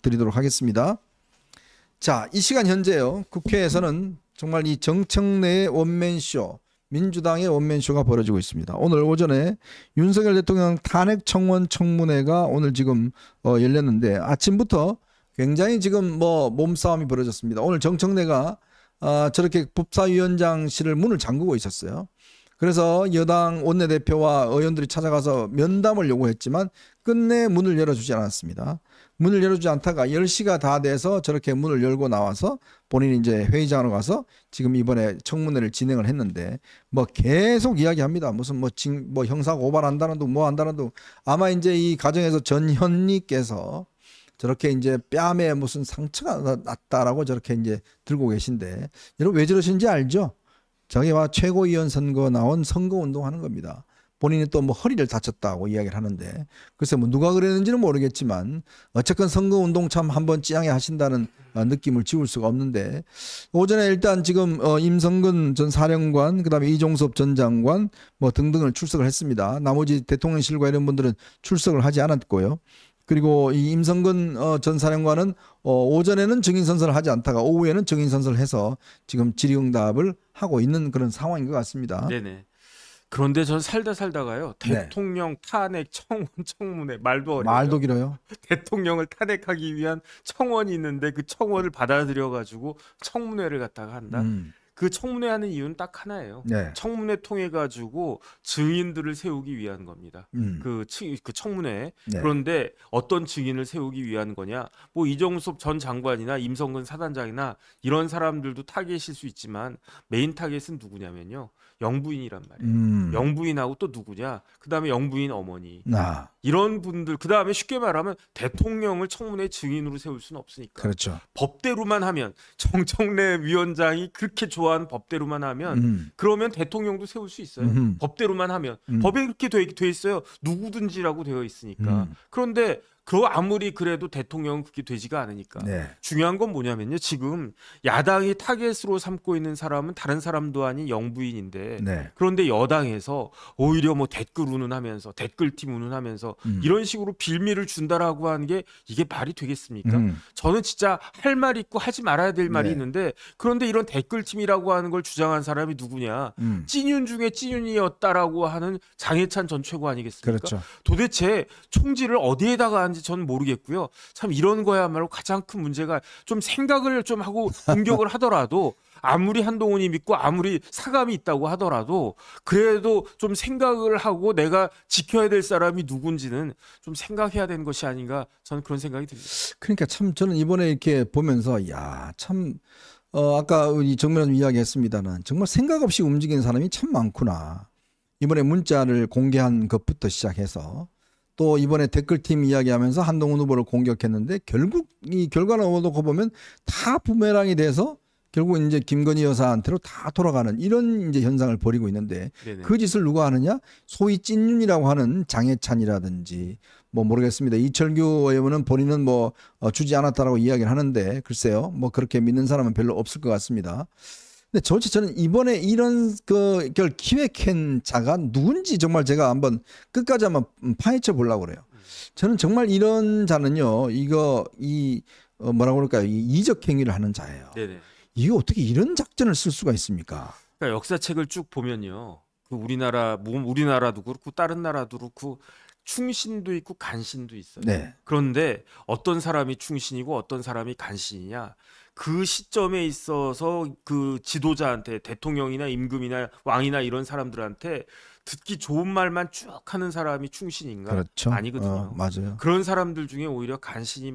드리도록 하겠습니다. 자, 이 시간 현재요. 국회에서는 정말 이 정청래의 원맨쇼, 민주당의 원맨쇼가 벌어지고 있습니다. 오늘 오전에 윤석열 대통령 탄핵 청원 청문회가 오늘 지금 열렸는데 아침부터 굉장히 지금 몸싸움이 벌어졌습니다. 오늘 정청래가 저렇게 법사위원장실을 문을 잠그고 있었어요. 그래서 여당 원내대표와 의원들이 찾아가서 면담을 요구했지만 끝내 문을 열어주지 않았습니다. 문을 열어주지 않다가 10시가 다 돼서 저렇게 문을 열고 나와서 본인이 이제 회의장으로 가서 지금 이번에 청문회를 진행을 했는데 계속 이야기합니다. 무슨 형사 고발한다는 둥 한다는 둥. 아마 이제 이 과정에서 전현희께서 저렇게 이제 뺨에 무슨 상처가 났다라고 저렇게 이제 들고 계신데 여러분 왜 저러신지 알죠? 저기와 최고위원 선거 나온 선거운동 하는 겁니다. 본인이 또 허리를 다쳤다고 이야기를 하는데 글쎄 누가 그랬는지는 모르겠지만 어쨌건 선거운동 참 한번 찌양해 하신다는 느낌을 지울 수가 없는데 오전에 일단 지금 임성근 전 사령관 그다음에 이종섭 전 장관 등등을 출석을 했습니다. 나머지 대통령실과 이런 분들은 출석을 하지 않았고요. 그리고 이 임성근 전 사령관은 오전에는 증인선서를 하지 않다가 오후에는 증인선서를 해서 지금 질의응답을 하고 있는 그런 상황인 것 같습니다. 네네. 그런데 전 살다가요. 대통령 탄핵 청원 청문회 말도 어려워요. 말도 길어요. 대통령을 탄핵하기 위한 청원이 있는데 그 청원을 받아들여 가지고 청문회를 갖다가 한다. 그 청문회 하는 이유는 딱 하나예요. 네. 청문회 통해 가지고 증인들을 세우기 위한 겁니다. 그 청문회. 네. 그런데 어떤 증인을 세우기 위한 거냐? 이종섭 전 장관이나 임성근 사단장이나 이런 사람들도 타겟일 수 있지만 메인 타겟은 누구냐면요. 영부인이란 말이에요. 영부인하고 또 누구냐? 그다음에 영부인 어머니. 이런 분들 그다음에 쉽게 말하면 대통령을 청문회 증인으로 세울 수는 없으니까. 그렇죠. 법대로만 하면 정청래 위원장이 그렇게 좋아하는 법대로만 하면 그러면 대통령도 세울 수 있어요. 법대로만 하면. 법에 그렇게 돼 있어요. 누구든지라고 되어 있으니까. 그런데 아무리 그래도 대통령은 그게 되지가 않으니까. 네. 중요한 건 뭐냐면요. 지금 야당이 타겟으로 삼고 있는 사람은 다른 사람도 아닌 영부인인데 네. 그런데 여당에서 오히려 댓글 운운하면서 댓글팀 운운하면서 이런 식으로 빌미를 준다라고 하는 게 이게 말이 되겠습니까? 저는 진짜 할 말 있고 하지 말아야 될 말이 있는데 그런데 이런 댓글팀이라고 하는 걸 주장한 사람이 누구냐? 찐윤 중에 찐윤이었다라고 하는 장해찬 전 최고 아니겠습니까? 그렇죠. 도대체 총지를 어디에다가 하는지 저는 모르겠고요. 참 이런 거야말로 가장 큰 문제가 좀 생각을 좀 하고 공격을 하더라도 아무리 한동훈이 믿고 아무리 사감이 있다고 하더라도 그래도 좀 생각을 하고 내가 지켜야 될 사람이 누군지는 좀 생각해야 되는 것이 아닌가 저는 그런 생각이 듭니다. 그러니까 참 저는 이번에 이렇게 보면서 참 아까 이 정면에서 이야기했습니다만 정말 생각 없이 움직이는 사람이 참 많구나. 이번에 문자를 공개한 것부터 시작해서 또 이번에 댓글팀 이야기하면서 한동훈 후보를 공격했는데 결국 이 결과를 놓고 보면 다 부메랑이 돼서 결국 이제 김건희 여사한테로 다 돌아가는 이런 이제 현상을 벌이고 있는데 네네. 그 짓을 누가 하느냐? 소위 찐윤이라고 하는 장해찬이라든지 모르겠습니다. 이철규 의원은 본인은 주지 않았다라고 이야기를 하는데 글쎄요. 그렇게 믿는 사람은 별로 없을 것 같습니다. 근데 저는 이번에 이런 걸 기획한 자가 누군지 정말 제가 한번 끝까지 한번 파헤쳐 보려고 그래요. 저는 정말 이런 자는요, 뭐라고 그럴까요? 이 이적 행위를 하는 자예요. 네네. 이게 어떻게 이런 작전을 쓸 수가 있습니까? 그러니까 역사책을 쭉 보면요, 우리나라도 그렇고 다른 나라도 그렇고 충신도 있고 간신도 있어요. 네. 그런데 어떤 사람이 충신이고 어떤 사람이 간신이냐? 그 시점에 있어서 그 지도자한테 대통령이나 임금이나 왕이나 이런 사람들한테 듣기 좋은 말만 쭉 하는 사람이 충신인가? 그렇죠. 아니거든요. 맞아요. 그런 사람들 중에 오히려 간신이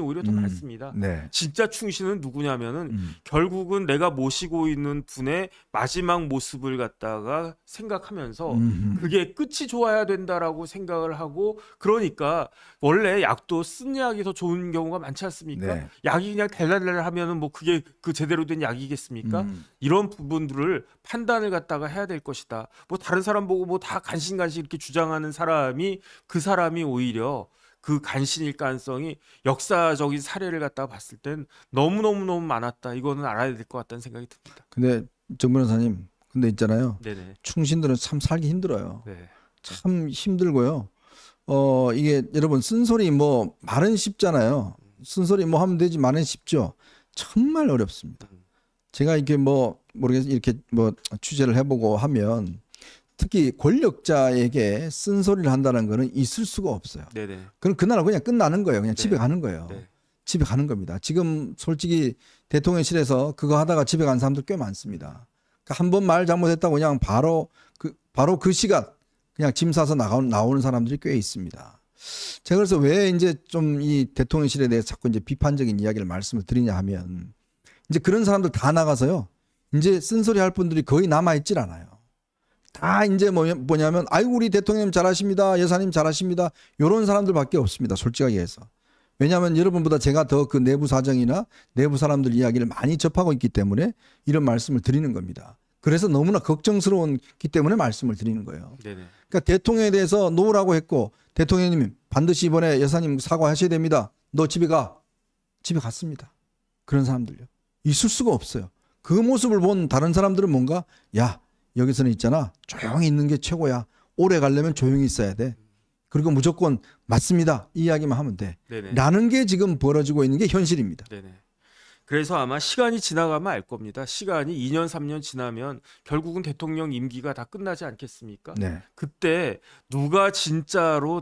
오히려 더 많습니다. 네. 진짜 충신은 누구냐면은 결국은 내가 모시고 있는 분의 마지막 모습을 갖다가 생각하면서 그게 끝이 좋아야 된다라고 생각을 하고 그러니까 원래 약도 쓴 약이 더 좋은 경우가 많지 않습니까? 네. 약이 그냥 달달달 하면은 그게 그 제대로 된 약이겠습니까? 이런 부분들을 판단을 갖다가 해야 될 것이다. 다른 사람 보고 다 간신 이렇게 주장하는 사람이 그 사람이 오히려 그 간신일 가능성이 역사적인 사례를 갖다가 봤을 땐 너무너무 많았다. 이거는 알아야 될 것 같다는 생각이 듭니다. 근데 정 변호사님, 근데 있잖아요. 네네. 충신들은 참 살기 힘들어요. 네. 참 힘들고요. 이게 여러분 쓴소리 말은 쉽잖아요. 쓴소리 뭐 하면 되지 말은 쉽죠. 정말 어렵습니다. 제가 이렇게 뭐 모르겠어요. 이렇게 뭐 취재를 해보고 하면 특히 권력자에게 쓴소리를 한다는 거는 있을 수가 없어요. 네네. 그럼 그날 그냥 끝나는 거예요. 그냥 네. 집에 가는 거예요. 네. 집에 가는 겁니다. 지금 솔직히 대통령실에서 그거 하다가 집에 간 사람들 꽤 많습니다. 그러니까 한 번 말 잘못했다고 그냥 바로 그 시간 그냥 짐 싸서 나오는 사람들이 꽤 있습니다. 제가 그래서 왜 이제 좀 이 대통령실에 대해서 자꾸 이제 비판적인 이야기를 말씀을 드리냐 하면 이제 그런 사람들 다 나가서요. 이제 쓴소리 할 분들이 거의 남아있질 않아요. 다 이제 뭐냐면 아이고 우리 대통령 잘하십니다. 여사님 잘하십니다. 이런 사람들밖에 없습니다. 솔직하게 해서. 왜냐하면 여러분보다 제가 더 그 내부 사정이나 내부 사람들 이야기를 많이 접하고 있기 때문에 이런 말씀을 드리는 겁니다. 그래서 너무나 걱정스러웠기 때문에 말씀을 드리는 거예요. 네네. 그러니까 대통령에 대해서 놓으라고 했고 대통령님 반드시 이번에 여사님 사과하셔야 됩니다. 너 집에 가. 집에 갔습니다. 그런 사람들요. 있을 수가 없어요. 그 모습을 본 다른 사람들은 뭔가 야 여기서는 있잖아. 조용히 있는 게 최고야. 오래 가려면 조용히 있어야 돼. 그리고 무조건 맞습니다. 이 이야기만 하면 돼. 네네. 라는 게 지금 벌어지고 있는 게 현실입니다. 네네. 그래서 아마 시간이 지나가면 알 겁니다. 시간이 2년, 3년 지나면 결국은 대통령 임기가 다 끝나지 않겠습니까? 네. 그때 누가 진짜로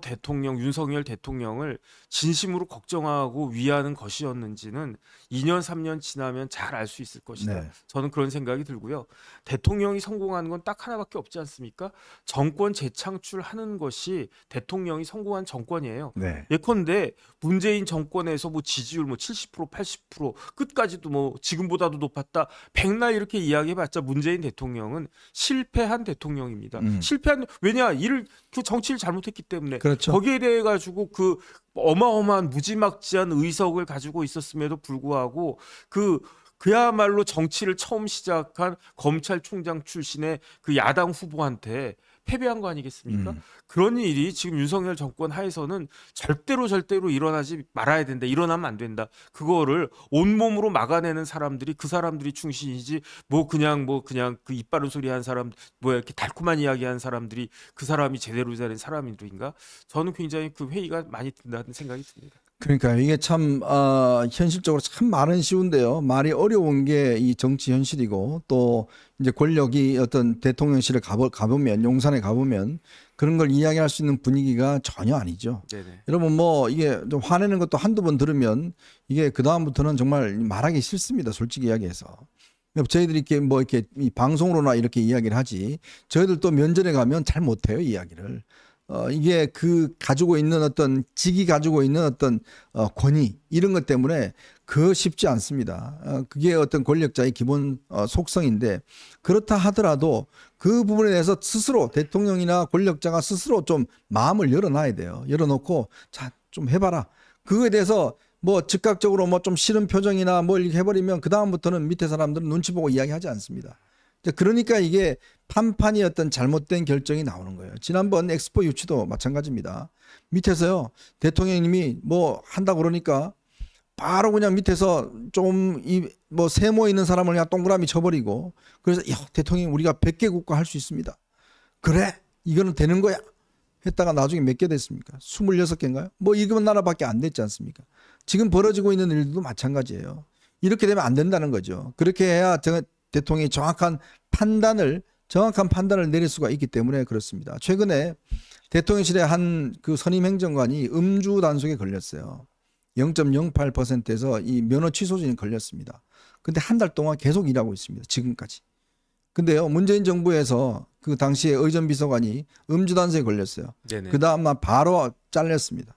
윤석열 대통령을 진심으로 걱정하고 위하는 것이었는지는 2년, 3년 지나면 잘 알 수 있을 것이다. 네. 저는 그런 생각이 들고요. 대통령이 성공하는 건 딱 하나밖에 없지 않습니까? 정권 재창출하는 것이 대통령이 성공한 정권이에요. 네. 예컨대 문재인 정권에서 뭐 지지율 뭐 70%, 80% 끝까지도 뭐 지금보다도 높았다. 백날 이렇게 이야기해봤자 문재인 대통령은 실패한 대통령입니다. 왜냐 그 정치를 잘못했기 때문에 그렇죠. 거기에 대해 가지고 그 어마어마한 무지막지한 의석을 가지고 있었음에도 불구하고 그야말로 정치를 처음 시작한 검찰총장 출신의 그 야당 후보한테 패배한 거 아니겠습니까? 그런 일이 지금 윤석열 정권 하에서는 절대로 일어나지 말아야 된다. 일어나면 안 된다. 그거를 온몸으로 막아내는 사람들이 그 사람들이 충신이지 그냥 그 입 바른 소리 한 사람 이렇게 달콤한 이야기 한 사람들이 그 사람이 제대로 된 사람인가? 저는 굉장히 그 회의가 많이 든다는 생각이 듭니다. 그러니까 이게 참 현실적으로 참 말은 쉬운데요. 말이 어려운 게 이 정치 현실이고 또 이제 권력이 어떤 대통령실에 가보면 용산에 가보면 그런 걸 이야기할 수 있는 분위기가 전혀 아니죠. 네네. 여러분 뭐 이게 좀 화내는 것도 한두 번 들으면 이게 그 다음부터는 정말 말하기 싫습니다. 솔직히 이야기해서. 저희들이 이렇게 이 방송으로나 이렇게 이야기를 하지 저희들 또 면전에 가면 잘 못해요 이야기를. 이게 가지고 있는 어떤 직이 가지고 있는 어떤 권위 이런 것 때문에 쉽지 않습니다. 그게 어떤 권력자의 기본 속성인데 그렇다 하더라도 그 부분에 대해서 스스로 대통령이나 권력자가 스스로 좀 마음을 열어놔야 돼요. 열어놓고 자, 좀 해봐라. 그거에 대해서 뭐 즉각적으로 뭐 좀 싫은 표정이나 뭘 이렇게 해버리면 그 다음부터는 밑에 사람들은 눈치 보고 이야기하지 않습니다. 그러니까 이게 판판이 어떤 잘못된 결정이 나오는 거예요. 지난번 엑스포 유치도 마찬가지입니다. 밑에서요 대통령님이 뭐 한다고 그러니까 바로 그냥 밑에서 좀 세모 있는 사람을 그냥 동그라미 쳐버리고 그래서 대통령 우리가 100개 국가 할 수 있습니다. 그래 이거는 되는 거야 했다가 나중에 몇 개 됐습니까? 26개인가요? 뭐 이건 나라밖에 안 됐지 않습니까? 지금 벌어지고 있는 일들도 마찬가지예요. 이렇게 되면 안 된다는 거죠. 그렇게 해야 대통령이 정확한 판단을 내릴 수가 있기 때문에 그렇습니다. 최근에 대통령실의 한 그 선임 행정관이 음주 단속에 걸렸어요. 0.08%에서 이 면허 취소진이 걸렸습니다. 근데 한 달 동안 계속 일하고 있습니다. 지금까지. 근데요, 문재인 정부에서 그 당시에 의전비서관이 음주 단속에 걸렸어요. 그 다음 바로 잘렸습니다.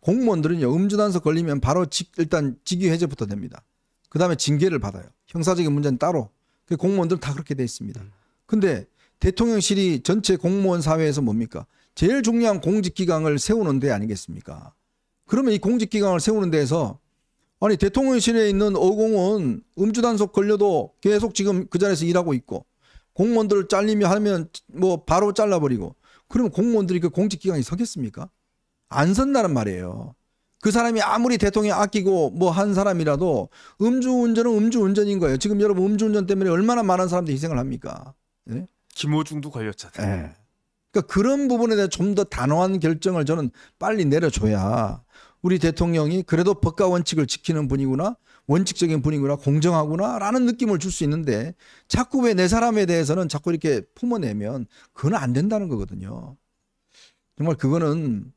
공무원들은요, 음주 단속 걸리면 바로 일단 직위 해제부터 됩니다. 그 다음에 징계를 받아요. 형사적인 문제는 따로. 공무원들은 다 그렇게 돼 있습니다. 근데 대통령실이 전체 공무원 사회에서 뭡니까? 제일 중요한 공직기강을 세우는 데 아니겠습니까? 그러면 이 공직기강을 세우는 데에서 아니 대통령실에 있는 어공은 음주단속 걸려도 계속 지금 그 자리에서 일하고 있고 공무원들을 잘리며 하면 뭐 바로 잘라버리고 그러면 공무원들이 그 공직기강이 서겠습니까? 안 선다는 말이에요. 그 사람이 아무리 대통령이 아끼고 뭐 한 사람이라도 음주운전은 음주운전인 거예요. 지금 여러분 음주운전 때문에 얼마나 많은 사람들이 희생을 합니까? 네? 김호중도 걸렸잖아요. 네. 그러니까 그런 부분에 대해 좀 더 단호한 결정을 저는 빨리 내려줘야 우리 대통령이 그래도 법과 원칙을 지키는 분이구나, 원칙적인 분이구나, 공정하구나라는 느낌을 줄 수 있는데 자꾸 왜 내 사람에 대해서는 자꾸 이렇게 품어내면 그건 안 된다는 거거든요. 정말 그거는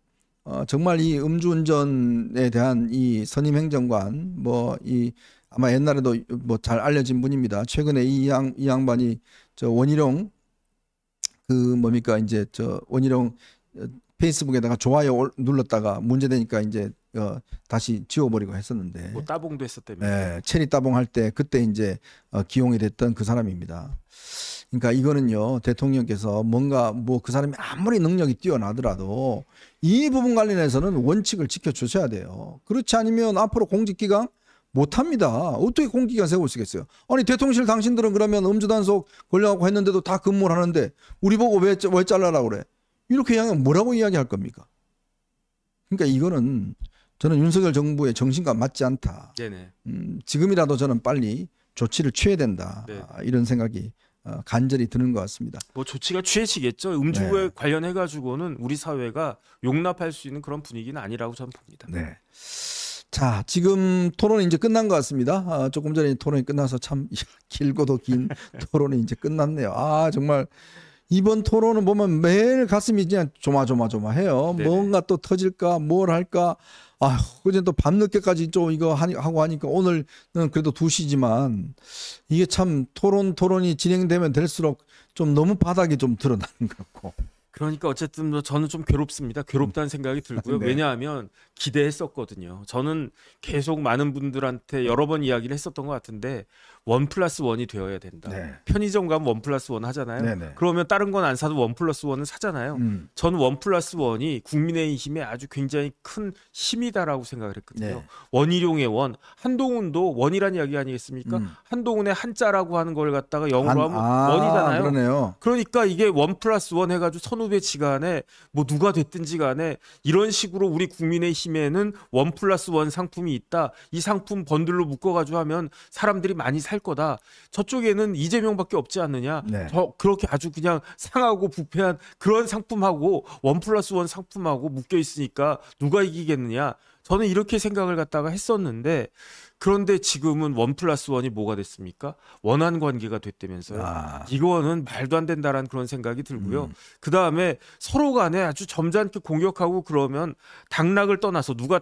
정말 이 음주운전에 대한 이 선임 행정관 뭐 이 아마 옛날에도 뭐 잘 알려진 분입니다. 최근에 이 양반이 저 원희룡 그 뭡니까 이제 저 원희룡 페이스북에다가 좋아요 눌렀다가 문제되니까 이제 다시 지워버리고 했었는데 뭐 따봉도 했었다며. 네, 체리 따봉 할 때 그때 이제 기용이 됐던 그 사람입니다. 그러니까 이거는요 대통령께서 뭔가 뭐 그 사람이 아무리 능력이 뛰어나더라도 이 부분 관련해서는 원칙을 지켜주셔야 돼요. 그렇지 않으면 앞으로 공직기강 못합니다. 어떻게 공직기강 세울 수 있겠어요? 아니 대통령실 당신들은 그러면 음주단속 걸려갖고 했는데도 다 근무를 하는데 우리 보고 왜 잘라라고 그래? 이렇게 이야기하면 뭐라고 이야기할 겁니까? 그러니까 이거는 저는 윤석열 정부의 정신과 맞지 않다. 네네. 지금이라도 저는 빨리 조치를 취해야 된다. 네. 이런 생각이 간절히 드는 것 같습니다. 뭐 조치가 취해지겠죠. 음주에 네. 관련해 가지고는 우리 사회가 용납할 수 있는 그런 분위기는 아니라고 저는 봅니다. 네. 자, 지금 토론이 이제 끝난 것 같습니다. 조금 전에 토론이 끝나서 참 길고도 긴 토론이 이제 끝났네요. 아, 정말 이번 토론은 보면 매일 가슴이 그냥 조마조마해요. 네네. 뭔가 또 터질까, 뭘 할까. 아, 그제 또 밤늦게까지 좀 이거 하고 하니까 오늘은 그래도 2시지만 이게 참 토론이 진행되면 될수록 좀 너무 바닥이 좀 드러나는 것 같고. 그러니까 어쨌든 뭐 저는 좀 괴롭습니다. 괴롭다는 생각이 들고요. 네. 왜냐하면 기대했었거든요. 저는 계속 많은 분들한테 여러 번 이야기를 했었던 것 같은데 1+1이 되어야 된다. 네. 편의점 가면 1+1 하잖아요. 네네. 그러면 다른 건 안 사도 1+1은 사잖아요. 저는 1+1이 국민의힘의 아주 굉장히 큰 힘이다라고 생각을 했거든요. 네. 원희룡의 원, 한동훈도 원이란 이야기 아니겠습니까? 한동훈의 한자라고 하는 걸 갖다가 영어로 하면 원이잖아요. 그러네요. 그러니까 이게 1+1 해가지고 선후배치간에 뭐 누가 됐든지 간에 이런 식으로 우리 국민의힘에는 1+1 상품이 있다. 이 상품 번들로 묶어가지고 하면 사람들이 많이 살 거다. 저쪽에는 이재명밖에 없지 않느냐. 네. 그렇게 아주 그냥 상하고 부패한 그런 상품하고 1+1 상품하고 묶여 있으니까 누가 이기겠느냐. 저는 이렇게 생각을 갖다가 했었는데 그런데 지금은 1+1이 뭐가 됐습니까? 원한 관계가 됐다면서요. 아. 이거는 말도 안 된다라는 그런 생각이 들고요. 그 다음에 서로 간에 아주 점잖게 공격하고 그러면 당락을 떠나서 누가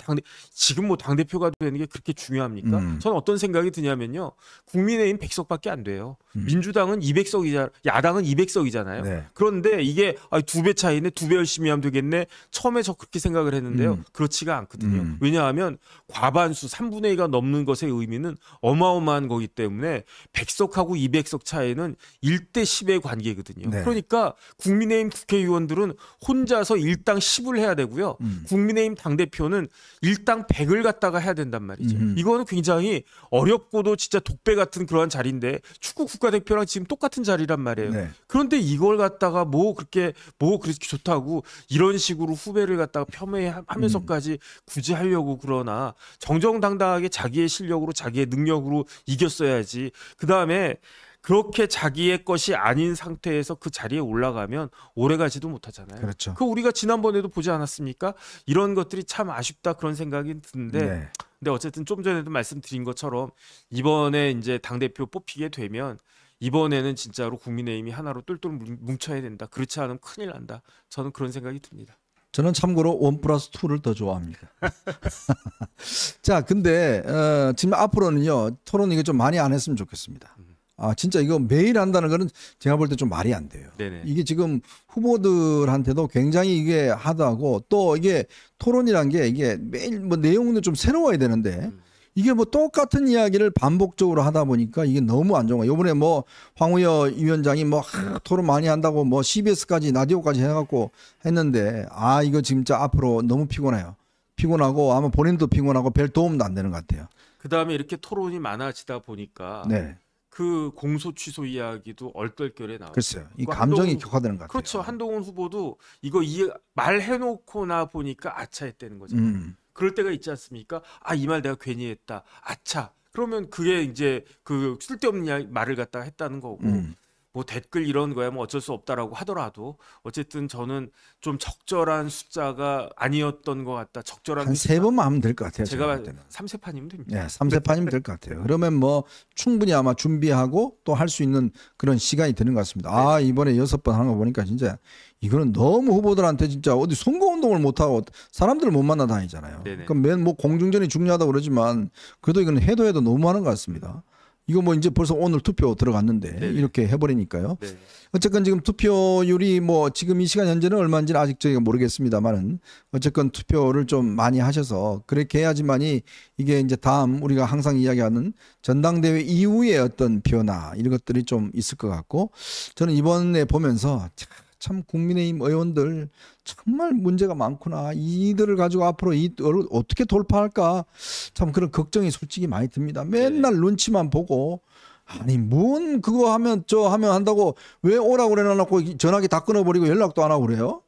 지금 뭐 당대표가 되는 게 그렇게 중요합니까? 저는 어떤 생각이 드냐면요. 국민의힘 100석밖에 안 돼요. 민주당은 200석이잖아요. 야당은 200석이잖아요. 네. 그런데 이게 2배 차이네. 2배 열심히 하면 되겠네. 처음에 저 그렇게 생각을 했는데요. 그렇지가 않거든요. 왜냐하면 과반수 3분의 2가 넘는 것의 의미는 어마어마한 거기 때문에 100석하고 200석 차이는 1대 10의 관계거든요. 네. 그러니까 국민의힘 국회의원들은 혼자서 일당 10을 해야 되고요. 국민의힘 당대표는 일당 100을 갖다가 해야 된단 말이죠. 이거는 굉장히 어렵고도 진짜 독배 같은 그러한 자리인데 축구 국가대표랑 지금 똑같은 자리란 말이에요. 네. 그런데 이걸 갖다가 뭐 그렇게 좋다고 이런 식으로 후배를 갖다가 폄훼하면서까지 굳이 하려고 그러나 정정당당하게 자기의 실력으로 자기의 능력으로 이겼어야지. 그다음에 그렇게 자기의 것이 아닌 상태에서 그 자리에 올라가면 오래가지도 못하잖아요. 그렇죠. 그 우리가 지난번에도 보지 않았습니까? 이런 것들이 참 아쉽다 그런 생각이 드는데 네. 근데 어쨌든 좀 전에도 말씀드린 것처럼 이번에 이제 당대표 뽑히게 되면 이번에는 진짜로 국민의힘이 하나로 똘똘 뭉쳐야 된다. 그렇지 않으면 큰일 난다. 저는 그런 생각이 듭니다. 저는 참고로 1+2를 더 좋아합니다. 자, 근데 지금 앞으로는요 토론 이거 좀 많이 안 했으면 좋겠습니다. 아, 진짜 이거 매일 한다는 거는 제가 볼 때 좀 말이 안 돼요. 네네. 이게 지금 후보들한테도 굉장히 이게 하다고 또 이게 토론이란 게 이게 매일 뭐 내용도 좀 새로워야 되는데 이게 뭐 똑같은 이야기를 반복적으로 하다 보니까 이게 너무 안 좋은 거예요. 이번에 뭐 황우여 위원장이 뭐 토론 많이 한다고 뭐 CBS까지 라디오까지 해갖고 했는데 아, 이거 진짜 앞으로 너무 피곤해요. 피곤하고 아마 본인도 피곤하고 별 도움도 안 되는 것 같아요. 그다음에 이렇게 토론이 많아지다 보니까 네. 그 공소 취소 이야기도 얼떨결에 나오고 글쎄요. 이 감정이 격화되는 것 같아요. 그렇죠. 한동훈 후보도 이거 말해놓고나 보니까 아차했다는 거죠. 그럴 때가 있지 않습니까? 아, 이 말 내가 괜히 했다. 아차. 그러면 그게 이제 그 쓸데없는 말을 갖다가 했다는 거고 뭐 댓글 이런 거야 뭐 어쩔 수 없다라고 하더라도 어쨌든 저는 좀 적절한 숫자가 아니었던 것 같다. 적절한 한 세 번만 하면 될 것 같아요. 제가 볼 때는. 3세판이면 됩니다. 네, 3세판이면 될 것 같아요. 그러면 뭐 충분히 아마 준비하고 또 할 수 있는 그런 시간이 되는 것 같습니다. 아, 이번에 6번 하는 거 보니까 진짜 이거는 너무 후보들한테 진짜 어디 선거운동을 못하고 사람들을 못 만나 다니잖아요. 네네. 그럼 맨 뭐 공중전이 중요하다고 그러지만 그래도 이건 해도 너무 많은 것 같습니다. 이거 뭐 이제 벌써 오늘 투표 들어갔는데 네네. 이렇게 해버리니까요. 네. 어쨌건 지금 투표율이 뭐 지금 이 시간 현재는 얼마인지는 아직 저희가 모르겠습니다만은 어쨌건 투표를 좀 많이 하셔서 그렇게 해야지만이 이게 이제 다음 우리가 항상 이야기하는 전당대회 이후의 어떤 변화 이런 것들이 좀 있을 것 같고 저는 이번에 보면서 참 국민의힘 의원들 정말 문제가 많구나. 이들을 가지고 앞으로 이들을 어떻게 돌파할까 참 그런 걱정이 솔직히 많이 듭니다. 맨날 눈치만 보고 아니 뭔 그거 하면 저 하면 한다고 왜 오라고 그래놔놓고 전화기 다 끊어버리고 연락도 안 하고 그래요?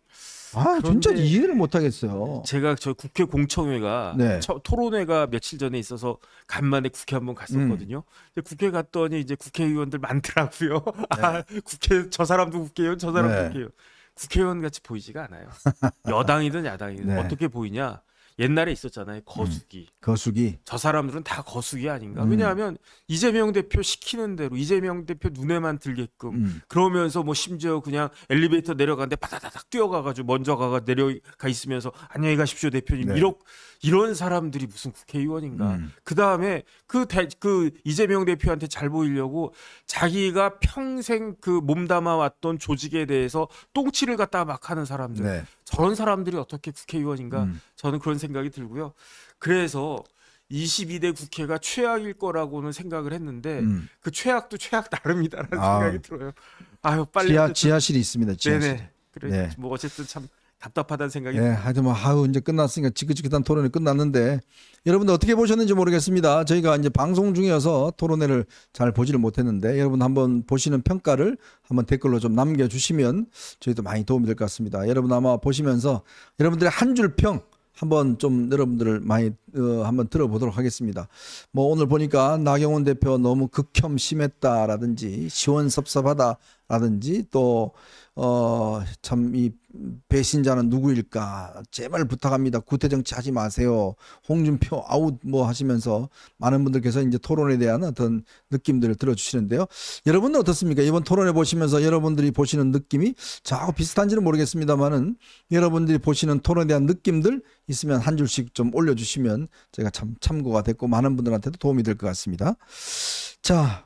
아 진짜 그런데 이해를 못하겠어요. 제가 저 국회 공청회가 네. 토론회가 며칠 전에 있어서 간만에 국회 한번 갔었거든요. 근데 국회 갔더니 이제 국회의원들 많더라고요. 아, 국회 저 사람도 국회의원, 저 사람도 네. 국회의원. 국회의원 같이 보이지가 않아요. 여당이든 야당이든 네. 어떻게 보이냐? 옛날에 있었잖아요. 거수기. 거수기. 저 사람들은 다 거수기 아닌가? 음. 왜냐하면 이재명 대표 시키는 대로 이재명 대표 눈에만 들게끔 그러면서 뭐 심지어 그냥 엘리베이터 내려가는데 바다다닥 뛰어가가지고 먼저 내려가 있으면서 안녕히 가십시오 대표님 네. 이런 사람들이 무슨 국회의원인가? 그 다음에 그 이재명 대표한테 잘 보이려고 자기가 평생 그 몸담아 왔던 조직에 대해서 똥치를 갖다가 막 하는 사람들. 네. 저런 사람들이 어떻게 국회의원인가? 저는 그런 생각이 들고요. 그래서 22대 국회가 최악일 거라고는 생각을 했는데 그 최악도 최악 나름이다라는 아. 생각이 들어요. 아유 빨리 지하실이 있습니다. 지하실. 네네. 그래 네. 뭐 어쨌든 참 답답하다는 생각이 네, 하여튼 뭐 하우 이제 끝났으니까 지긋지긋한 토론이 끝났는데 여러분들 어떻게 보셨는지 모르겠습니다. 저희가 이제 방송 중이어서 토론회를 잘 보지를 못했는데 여러분 한번 보시는 평가를 한번 댓글로 좀 남겨주시면 저희도 많이 도움이 될 것 같습니다. 여러분 아마 보시면서 여러분들의 한 줄 평 한번 좀 여러분들을 많이 한번 들어보도록 하겠습니다. 뭐 오늘 보니까 나경원 대표 너무 극혐 심했다라든지 시원섭섭하다라든지 또 참 이 배신자는 누구일까 제발 부탁합니다. 구태 정치 하지 마세요. 홍준표 아웃 뭐 하시면서 많은 분들께서 이제 토론에 대한 어떤 느낌들을 들어주시는데요. 여러분은 어떻습니까? 이번 토론회 보시면서 여러분들이 보시는 느낌이 저하고 비슷한지는 모르겠습니다만은 여러분들이 보시는 토론에 대한 느낌들 있으면 한 줄씩 좀 올려주시면 제가 참 참고가 됐고 많은 분들한테도 도움이 될 것 같습니다. 자.